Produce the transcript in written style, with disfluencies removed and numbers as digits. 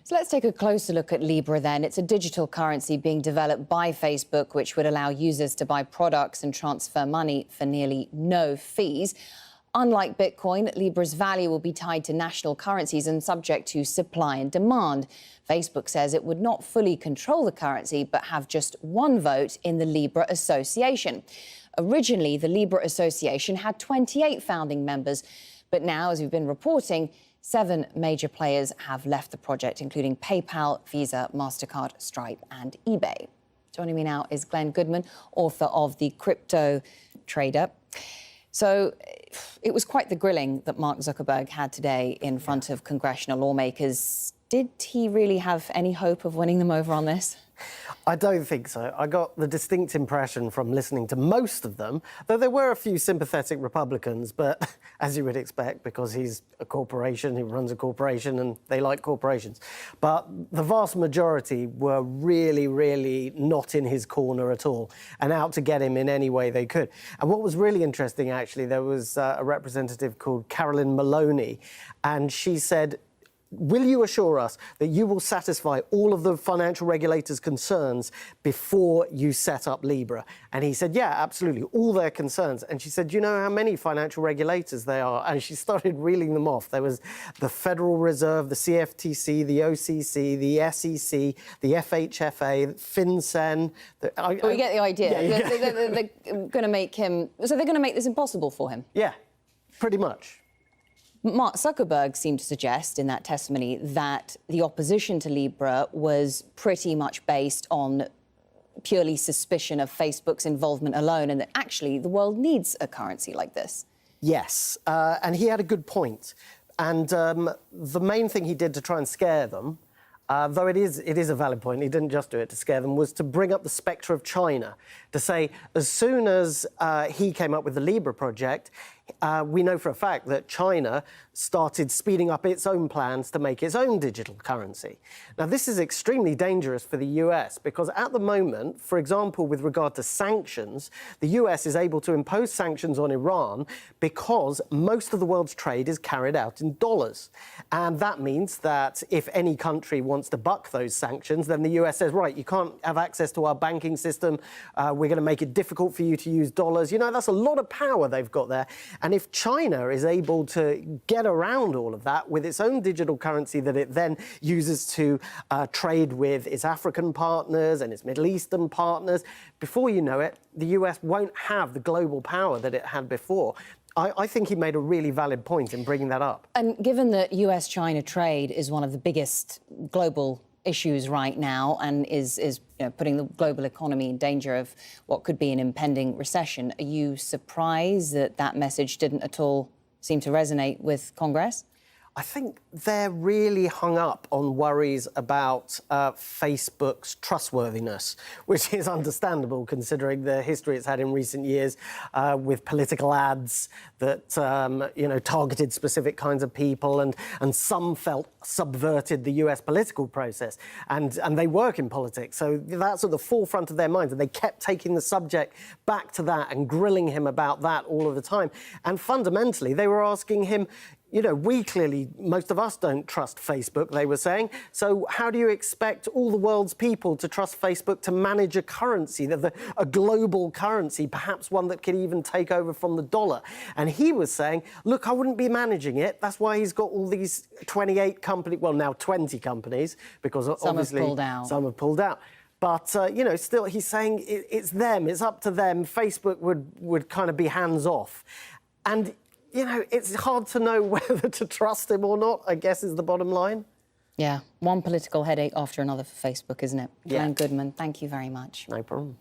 So let's take a closer look at Libra then. It's a digital currency being developed by Facebook, which would allow users to buy products and transfer money for nearly no fees. Unlike Bitcoin, Libra's value will be tied to national currencies and subject to supply and demand. Facebook says it would not fully control the currency, but have just one vote in the Libra Association. Originally, the Libra Association had 28 founding members, but now, as we've been reporting, 7 major players have left the project, including PayPal, Visa, MasterCard, Stripe and eBay. Joining me now is Glenn Goodman, author of The Crypto Trader. So it was quite the grilling that Mark Zuckerberg had today in front of congressional lawmakers. Did he really have any hope of winning them over on this? I don't think so. I got the distinct impression from listening to most of them, though there were a few sympathetic Republicans, but as you would expect, because he's a corporation, he runs a corporation and they like corporations. But the vast majority were really, really not in his corner at all and out to get him in any way they could. And what was really interesting, actually, there was a representative called Carolyn Maloney, and she said, "Will you assure us that you will satisfy all of the financial regulators' concerns before you set up Libra?" And he said, "Yeah, absolutely, all their concerns." And she said, "Do you know how many financial regulators there are?" And she started reeling them off. There was the Federal Reserve, the CFTC, the OCC, the SEC, the FHFA, FinCEN. We get the idea. Yeah, They're going to make him... So they're going to make this impossible for him? Yeah, pretty much. Mark Zuckerberg seemed to suggest in that testimony that the opposition to Libra was pretty much based on purely suspicion of Facebook's involvement alone, and that actually the world needs a currency like this. Yes, and he had a good point. And the main thing he did to try and scare them, though it is a valid point, he didn't just do it to scare them, was to bring up the spectre of China, to say as soon as he came up with the Libra project, we know for a fact that China started speeding up its own plans to make its own digital currency. Now, this is extremely dangerous for the US because at the moment, for example, with regard to sanctions, the US is able to impose sanctions on Iran because most of the world's trade is carried out in dollars. And that means that if any country wants to buck those sanctions, then the US says, right, you can't have access to our banking system. We're going to make it difficult for you to use dollars. You know, that's a lot of power they've got there. And if China is able to get around all of that with its own digital currency that it then uses to trade with its African partners and its Middle Eastern partners, before you know it, the US won't have the global power that it had before. I think he made a really valid point in bringing that up. And given that US-China trade is one of the biggest global issues right now and is putting the global economy in danger of what could be an impending recession, are you surprised that that message didn't at all seem to resonate with Congress? I think they're really hung up on worries about Facebook's trustworthiness, which is understandable considering the history it's had in recent years with political ads that, targeted specific kinds of people and some felt subverted the US political process. And they work in politics, so that's at the forefront of their minds. And they kept taking the subject back to that and grilling him about that all of the time. And fundamentally, they were asking him, we clearly, most of us don't trust Facebook, they were saying. So how do you expect all the world's people to trust Facebook to manage a currency, a global currency, perhaps one that could even take over from the dollar? And he was saying, look, I wouldn't be managing it. That's why he's got all these 28 companies, well, now 20 companies, because obviously some have pulled out. But, still he's saying it's them, it's up to them. Facebook would kind of be hands off. And it's hard to know whether to trust him or not, I guess, is the bottom line. Yeah, one political headache after another for Facebook, isn't it? Yeah. Glenn Goodman, thank you very much. No problem.